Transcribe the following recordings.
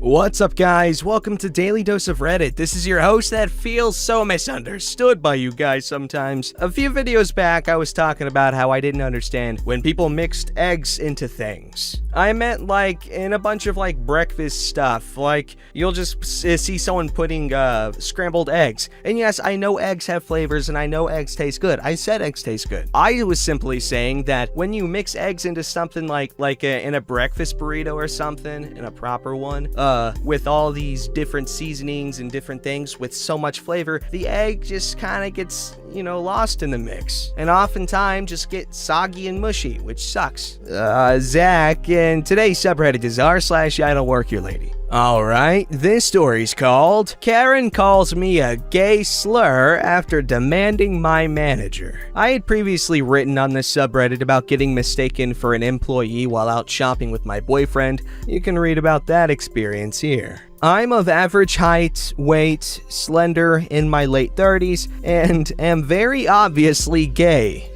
What's up, guys? Welcome to Daily Dose of Reddit. This is your host that feels so misunderstood by you guys sometimes. A few videos back, I was talking about how I didn't understand when people mixed eggs into things. I meant like in a bunch of like breakfast stuff. Like you'll just see someone putting scrambled eggs. And yes, I know eggs have flavors and I know eggs taste good. I said eggs taste good. I was simply saying that when you mix eggs into something like in a breakfast burrito or something, in a proper one, with all these different seasonings and different things with so much flavor, the egg just kind of gets, lost in the mix. And oftentimes just gets soggy and mushy, which sucks. Zach, and today's subreddit is r/IDontWorkHereLady. Alright, this story's called Karen Calls Me a Gay Slur After Demanding My Manager. I had previously written on this subreddit about getting mistaken for an employee while out shopping with my boyfriend. You can read about that experience here. I'm of average height, weight, slender, in my late 30s, and am very obviously gay.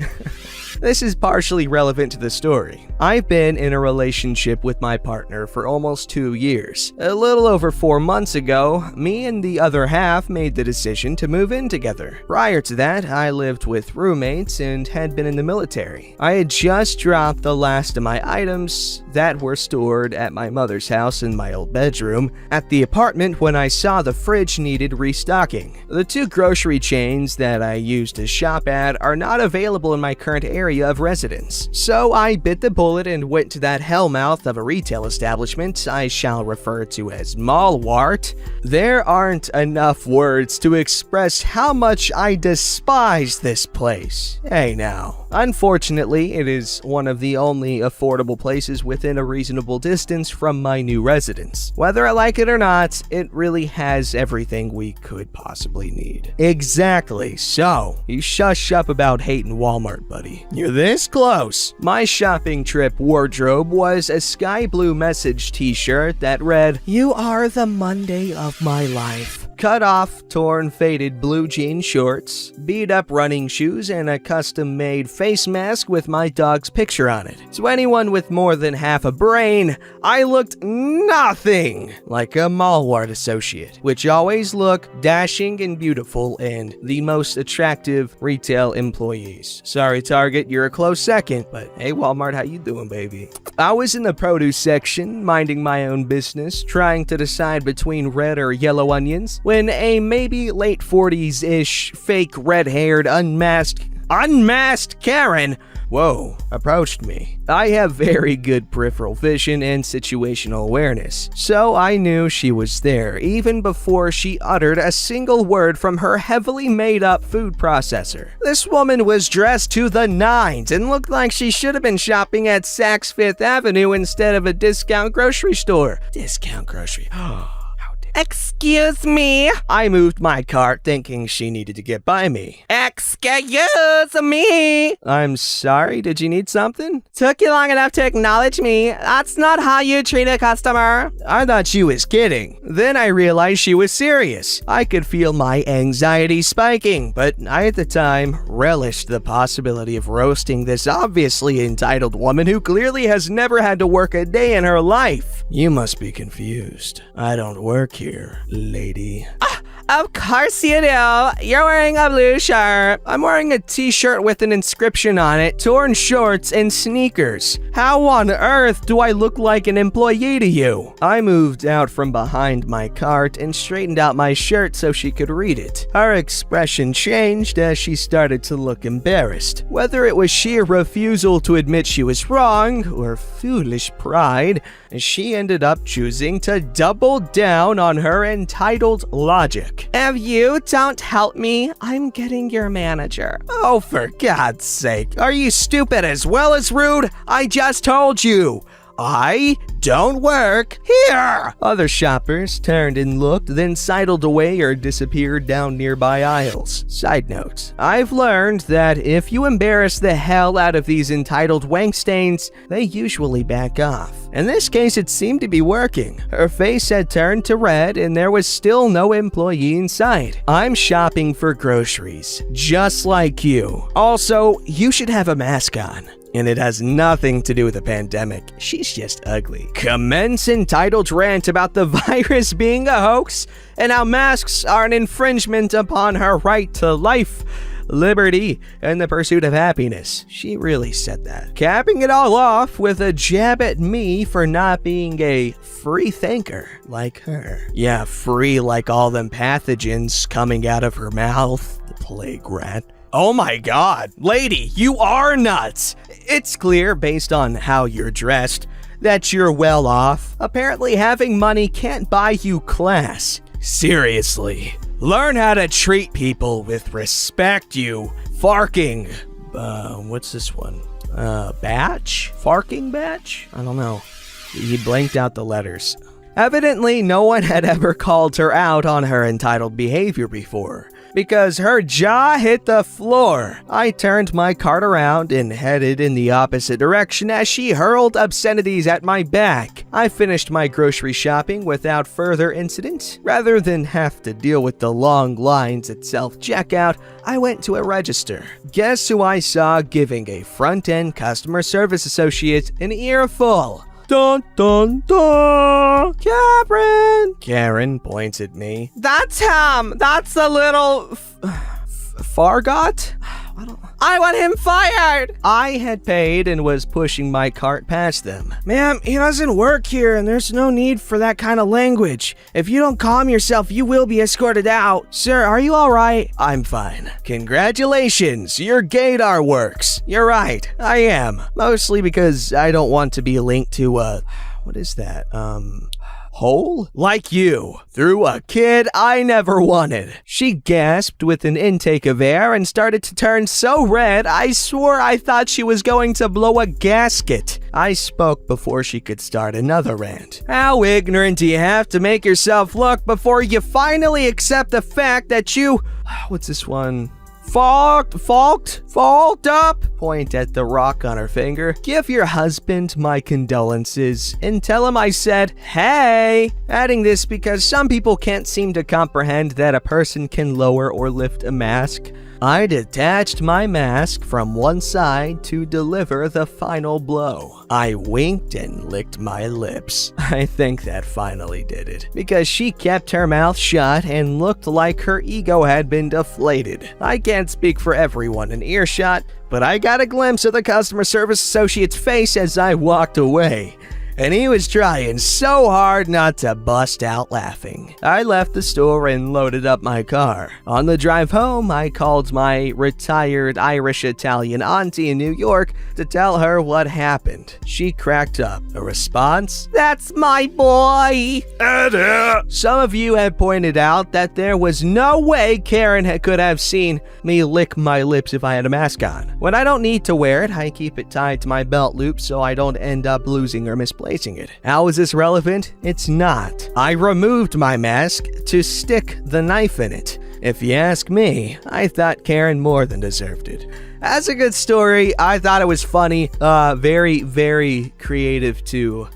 This is partially relevant to the story. I've been in a relationship with my partner for almost 2 years. A little over 4 months ago, me and the other half made the decision to move in together. Prior to that, I lived with roommates and had been in the military. I had just dropped the last of my items that were stored at my mother's house in my old bedroom at the apartment when I saw the fridge needed restocking. The 2 grocery chains that I used to shop at are not available in my current area of residence. So I bit the bullet and went to that hellmouth of a retail establishment I shall refer to as Malwart. There aren't enough words to express how much I despise this place. Hey now. Unfortunately, it is one of the only affordable places within a reasonable distance from my new residence. Whether I like it or not, it really has everything we could possibly need. Exactly, so you shush up about hating Walmart, buddy. You're this close. My shopping trip wardrobe was a sky blue message t-shirt that read, "You are the Monday of my life." Cut off, torn, faded blue jean shorts, beat up running shoes, and a custom-made face mask with my dog's picture on it. To anyone with more than half a brain, I looked nothing like a Malwart associate, which always look dashing and beautiful and the most attractive retail employees. Sorry, Target, you're a close second, but hey, Walmart, how you doing, baby? I was in the produce section, minding my own business, trying to decide between red or yellow onions, when a maybe late 40s-ish, fake red-haired, unmasked Karen, approached me. I have very good peripheral vision and situational awareness, so I knew she was there even before she uttered a single word from her heavily made-up food processor. This woman was dressed to the nines and looked like she should have been shopping at Saks Fifth Avenue instead of a discount grocery store. Discount grocery. Excuse me. I moved my cart thinking she needed to get by me. Excuse me. I'm sorry, did you need something? Took you long enough to acknowledge me. That's not how you treat a customer. I thought she was kidding. Then I realized she was serious. I could feel my anxiety spiking, but I at the time relished the possibility of roasting this obviously entitled woman who clearly has never had to work a day in her life. You must be confused. I don't work here, lady. Of course you do. You're wearing a blue shirt. I'm wearing a t-shirt with an inscription on it, torn shorts, and sneakers. How on earth do I look like an employee to you? I moved out from behind my cart and straightened out my shirt so she could read it. Her expression changed as she started to look embarrassed. Whether it was sheer refusal to admit she was wrong or foolish pride, she ended up choosing to double down on her entitled logic. If you don't help me, I'm getting your manager. Oh, for God's sake. Are you stupid as well as rude? I just told you. I don't work here. Other shoppers turned and looked, then sidled away or disappeared down nearby aisles. Side note, I've learned that if you embarrass the hell out of these entitled wank stains, they usually back off. In this case, it seemed to be working. Her face had turned to red and there was still no employee in sight. I'm shopping for groceries, just like you. Also, you should have a mask on. And it has nothing to do with the pandemic. She's just ugly. commence entitled rant about the virus being a hoax and how masks are an infringement upon her right to life, liberty, and the pursuit of happiness. She really said that. Capping it all off with a jab at me for not being a free thinker like her. Yeah, free like all them pathogens coming out of her mouth. The plague rat. Oh my god, lady, you are nuts! It's clear, based on how you're dressed, that you're well off. Apparently having money can't buy you class. Seriously, learn how to treat people with respect, you farking. What's this one? Batch? Farking batch? I don't know. He blanked out the letters. Evidently, no one had ever called her out on her entitled behavior before, because her jaw hit the floor. I turned my cart around and headed in the opposite direction as she hurled obscenities at my back. I finished my grocery shopping without further incident. Rather than have to deal with the long lines at self-checkout, I went to a register. Guess who I saw giving a front-end customer service associate an earful? Dun dun dun! Karen points at me. That's him! That's the little Fargot? I want him fired! I had paid and was pushing my cart past them. Ma'am, he doesn't work here and there's no need for that kind of language. If you don't calm yourself, you will be escorted out. Sir, are you alright? I'm fine. Congratulations, your gaydar works. You're right, I am. Mostly because I don't want to be linked to what is that? Hole? Like you, through a kid I never wanted. She gasped with an intake of air and started to turn so red I swore I thought she was going to blow a gasket. I spoke before she could start another rant. How ignorant do you have to make yourself look before you finally accept the fact that you... What's this one? Fault up, point at the rock on her finger. Give your husband my condolences and tell him I said, hey. Adding this because some people can't seem to comprehend that a person can lower or lift a mask. I detached my mask from one side to deliver the final blow. I winked and licked my lips. I think that finally did it, because she kept her mouth shut and looked like her ego had been deflated. I can't speak for everyone in earshot, but I got a glimpse of the customer service associate's face as I walked away, and he was trying so hard not to bust out laughing. I left the store and loaded up my car. On the drive home, I called my retired Irish-Italian auntie in New York to tell her what happened. She cracked up. A response? That's my boy! Some of you have pointed out that there was no way Karen could have seen me lick my lips if I had a mask on. When I don't need to wear it, I keep it tied to my belt loop so I don't end up losing or misplacing it. How is this relevant? It's not. I removed my mask to stick the knife in it. If you ask me, I thought Karen more than deserved it. That's a good story. I thought it was funny. Very, very creative to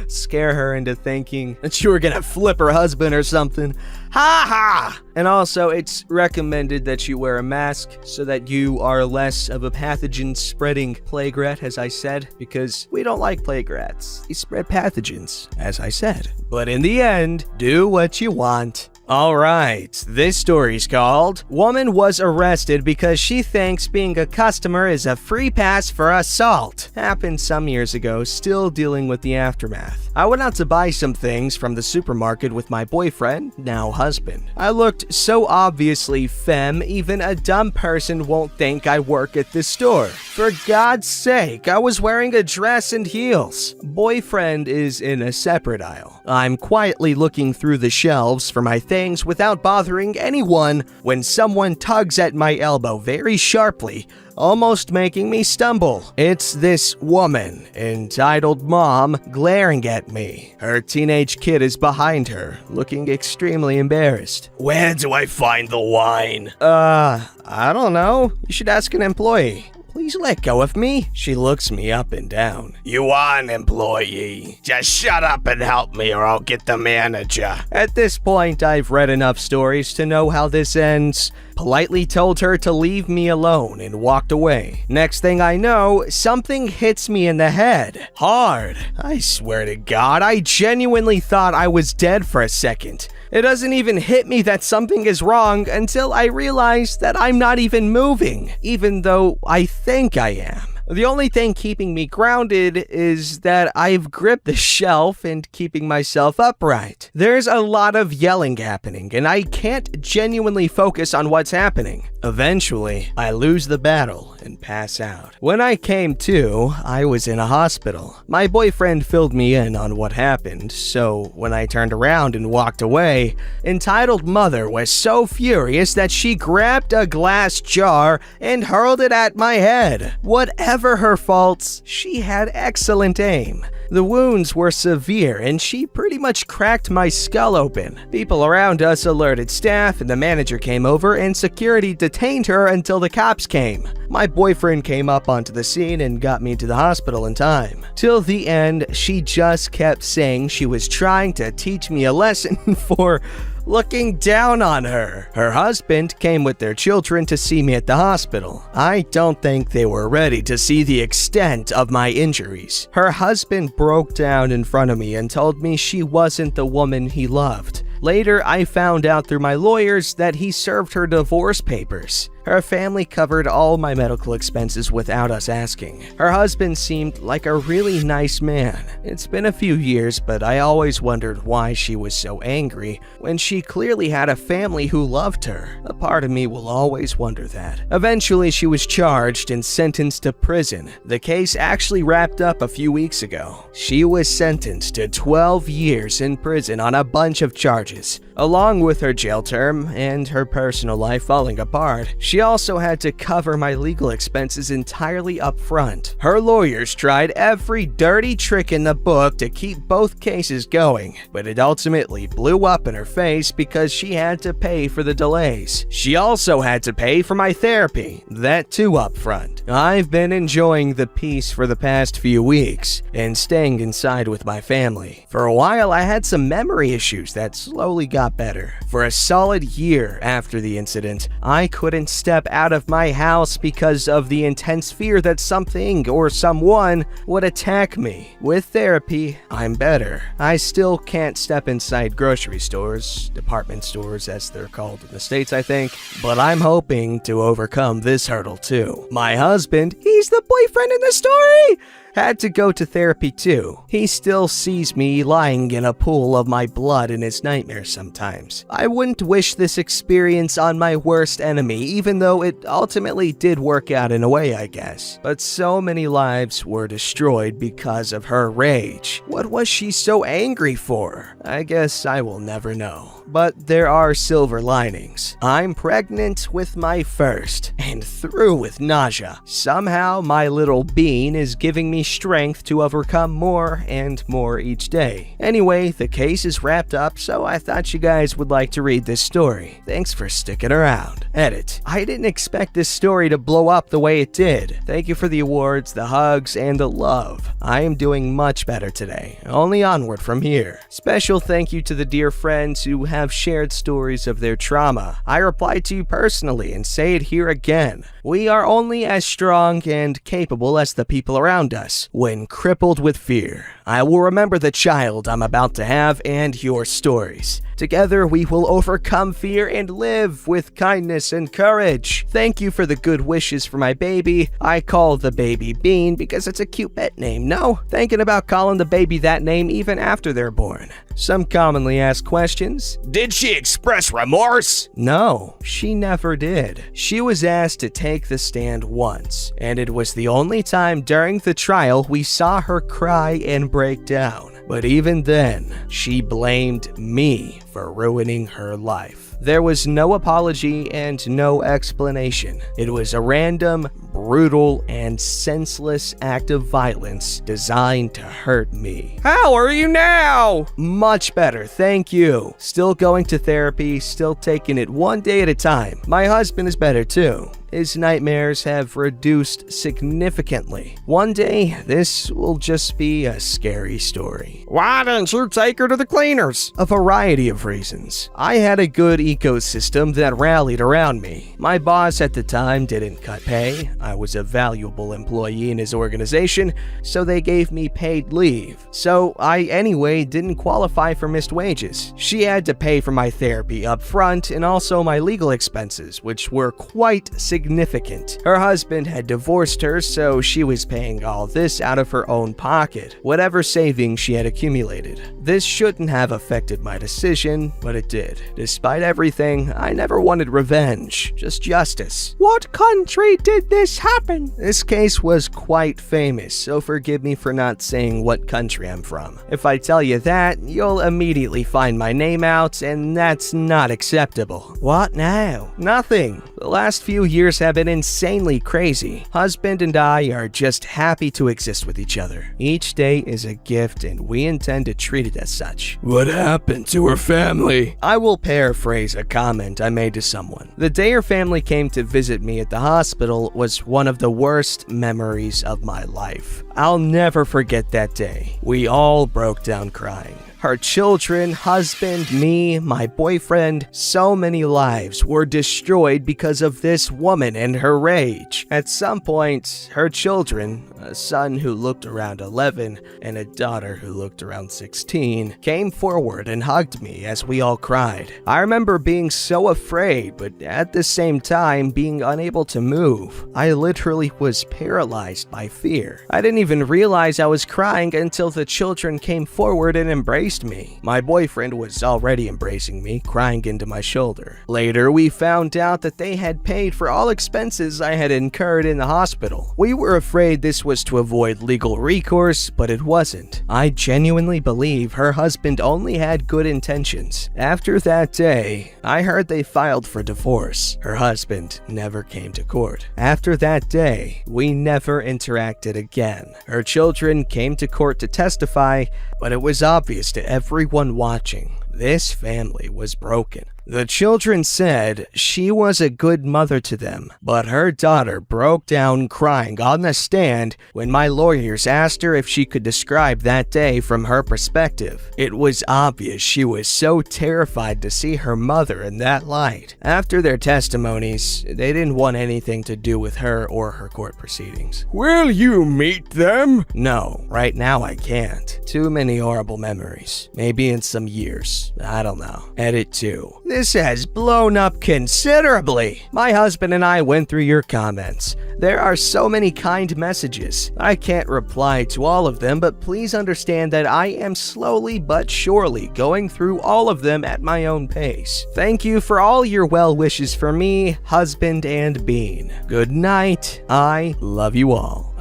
scare her into thinking that you were gonna flip her husband or something. Ha ha! And also, it's recommended that you wear a mask so that you are less of a pathogen-spreading plague rat, as I said, because we don't like plague rats. They spread pathogens, as I said. But in the end, do what you want. Alright, this story's called Woman Was Arrested Because She Thinks Being a Customer is a Free Pass for Assault. Happened some years ago, still dealing with the aftermath. I went out to buy some things from the supermarket with my boyfriend, now husband. I looked so obviously femme, even a dumb person won't think I work at this store. For God's sake, I was wearing a dress and heels. Boyfriend is in a separate aisle. I'm quietly looking through the shelves for my things without bothering anyone when someone tugs at my elbow very sharply, almost making me stumble. It's this woman, entitled Mom, glaring at me. Her teenage kid is behind her, looking extremely embarrassed. Where do I find the wine? I don't know. You should ask an employee. Please let go of me. She looks me up and down. You are an employee. Just shut up and help me or I'll get the manager. At this point, I've read enough stories to know how this ends. politely told her to leave me alone and walked away. Next thing I know, something hits me in the head. Hard. I swear to God, I genuinely thought I was dead for a second. It doesn't even hit me that something is wrong until I realize that I'm not even moving, even though I think I am. The only thing keeping me grounded is that I've gripped the shelf and keeping myself upright. There's a lot of yelling happening, and I can't genuinely focus on what's happening. Eventually, I lose the battle and pass out. When I came to, I was in a hospital. My boyfriend filled me in on what happened, so when I turned around and walked away, entitled mother was so furious that she grabbed a glass jar and hurled it at my head. Whatever her faults, she had excellent aim. The wounds were severe and she pretty much cracked my skull open. People around us alerted staff and the manager came over and security detained her until the cops came. My boyfriend came up onto the scene and got me to the hospital in time. Till the end, she just kept saying she was trying to teach me a lesson for looking down on her. Her husband came with their children to see me at the hospital. I don't think they were ready to see the extent of my injuries. Her husband broke down in front of me and told me she wasn't the woman he loved. Later, I found out through my lawyers that he served her divorce papers. Her family covered all my medical expenses without us asking. Her husband seemed like a really nice man. It's been a few years, but I always wondered why she was so angry when she clearly had a family who loved her. A part of me will always wonder that. Eventually, she was charged and sentenced to prison. The case actually wrapped up a few weeks ago. She was sentenced to 12 years in prison on a bunch of charges, along with her jail term and her personal life falling apart. She also had to cover my legal expenses entirely up front. Her lawyers tried every dirty trick in the book to keep both cases going, but it ultimately blew up in her face because she had to pay for the delays. She also had to pay for my therapy, that too up front. I've been enjoying the peace for the past few weeks and staying inside with my family. For a while, I had some memory issues that slowly got better. For a solid year after the incident, I couldn't step out of my house because of the intense fear that something or someone would attack me. With therapy, I'm better. I still can't step inside grocery stores, department stores as they're called in the States, I think, but I'm hoping to overcome this hurdle too. My husband, he's the boyfriend in the story, had to go to therapy too. He still sees me lying in a pool of my blood in his nightmares sometimes. I wouldn't wish this experience on my worst enemy, even though it ultimately did work out in a way, I guess. But so many lives were destroyed because of her rage. What was she so angry for? I guess I will never know. But there are silver linings. I'm pregnant with my first, and through with nausea. Somehow my little bean is giving me strength to overcome more and more each day. Anyway, the case is wrapped up, so I thought you guys would like to read this story. Thanks for sticking around. Edit. I didn't expect this story to blow up the way it did. Thank you for the awards, the hugs, and the love. I am doing much better today. Only onward from here. Special thank you to the dear friends who have shared stories of their trauma. I reply to you personally and say it here again. We are only as strong and capable as the people around us when crippled with fear. I will remember the child I'm about to have and your stories. Together, we will overcome fear and live with kindness and courage. Thank you for the good wishes for my baby. I call the baby Bean because it's a cute pet name, no? Thinking about calling the baby that name even after they're born. Some commonly asked questions. Did she express remorse? No, she never did. She was asked to take the stand once, and it was the only time during the trial we saw her cry and break down. But even then, she blamed me for ruining her life. There was no apology and no explanation. It was a random, brutal, and senseless act of violence designed to hurt me. How are you now? Much better, thank you. Still going to therapy, still taking it one day at a time. My husband is better too. his nightmares have reduced significantly. One day, this will just be a scary story. Why didn't you take her to the cleaners? A variety of reasons. I had a good ecosystem that rallied around me. My boss at the time didn't cut pay. I was a valuable employee in his organization, so they gave me paid leave. So I anyway didn't qualify for missed wages. She had to pay for my therapy up front and also my legal expenses, which were quite significant. Her husband had divorced her, so she was paying all this out of her own pocket, whatever savings she had accumulated. This shouldn't have affected my decision, but it did. Despite everything, I never wanted revenge, just justice. What country did this happen? This case was quite famous, so forgive me for not saying what country I'm from. If I tell you that, you'll immediately find my name out, and that's not acceptable. What now? Nothing. The last few years have been insanely crazy. Husband and I are just happy to exist with each other. Each day is a gift, and we intend to treat it as such. What happened to her family? I will paraphrase a comment I made to someone. The day her family came to visit me at the hospital was one of the worst memories of my life. I'll never forget that day. We all broke down crying. Her children, husband, me, my boyfriend, so many lives were destroyed because of this woman and her rage. At some point, her children, a son who looked around 11 and a daughter who looked around 16, came forward and hugged me as we all cried. I remember being so afraid, but at the same time being unable to move. I literally was paralyzed by fear. I didn't even realize I was crying until the children came forward and embraced me. My boyfriend was already embracing me, crying into my shoulder. Later, we found out that they had paid for all expenses I had incurred in the hospital. We were afraid this was to avoid legal recourse, but it wasn't. I genuinely believe her husband only had good intentions. After that day, I heard they filed for divorce. Her husband never came to court. After that day, we never interacted again. Her children came to court to testify, but it was obvious to everyone watching, this family was broken. The children said she was a good mother to them, but her daughter broke down crying on the stand when my lawyers asked her if she could describe that day from her perspective. It was obvious she was so terrified to see her mother in that light. After their testimonies, they didn't want anything to do with her or her court proceedings. Will you meet them? No, right now I can't. Too many horrible memories. Maybe in some years. I don't know. Edit 2. This has blown up considerably. My husband and I went through your comments. There are so many kind messages. I can't reply to all of them, but please understand that I am slowly but surely going through all of them at my own pace. Thank you for all your well wishes for me, husband, and Bean. Good night. I love you all.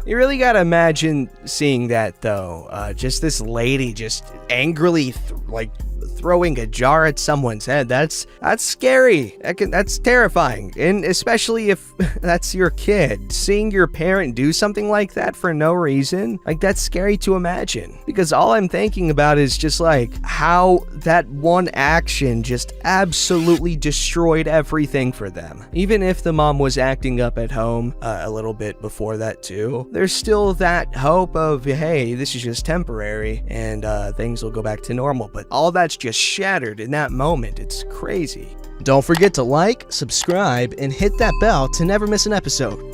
You really gotta imagine seeing that though. Just this lady just angrily throwing a jar at someone's head. That's scary. That's terrifying. And especially if that's your kid. Seeing your parent do something like that for no reason, that's scary to imagine. Because all I'm thinking about is just how that one action just absolutely destroyed everything for them. Even if the mom was acting up at home a little bit before that too, there's still that hope of, hey, this is just temporary and things will go back to normal. But all that's just shattered in that moment. It's crazy. Don't forget to like, subscribe, and hit that bell to never miss an episode.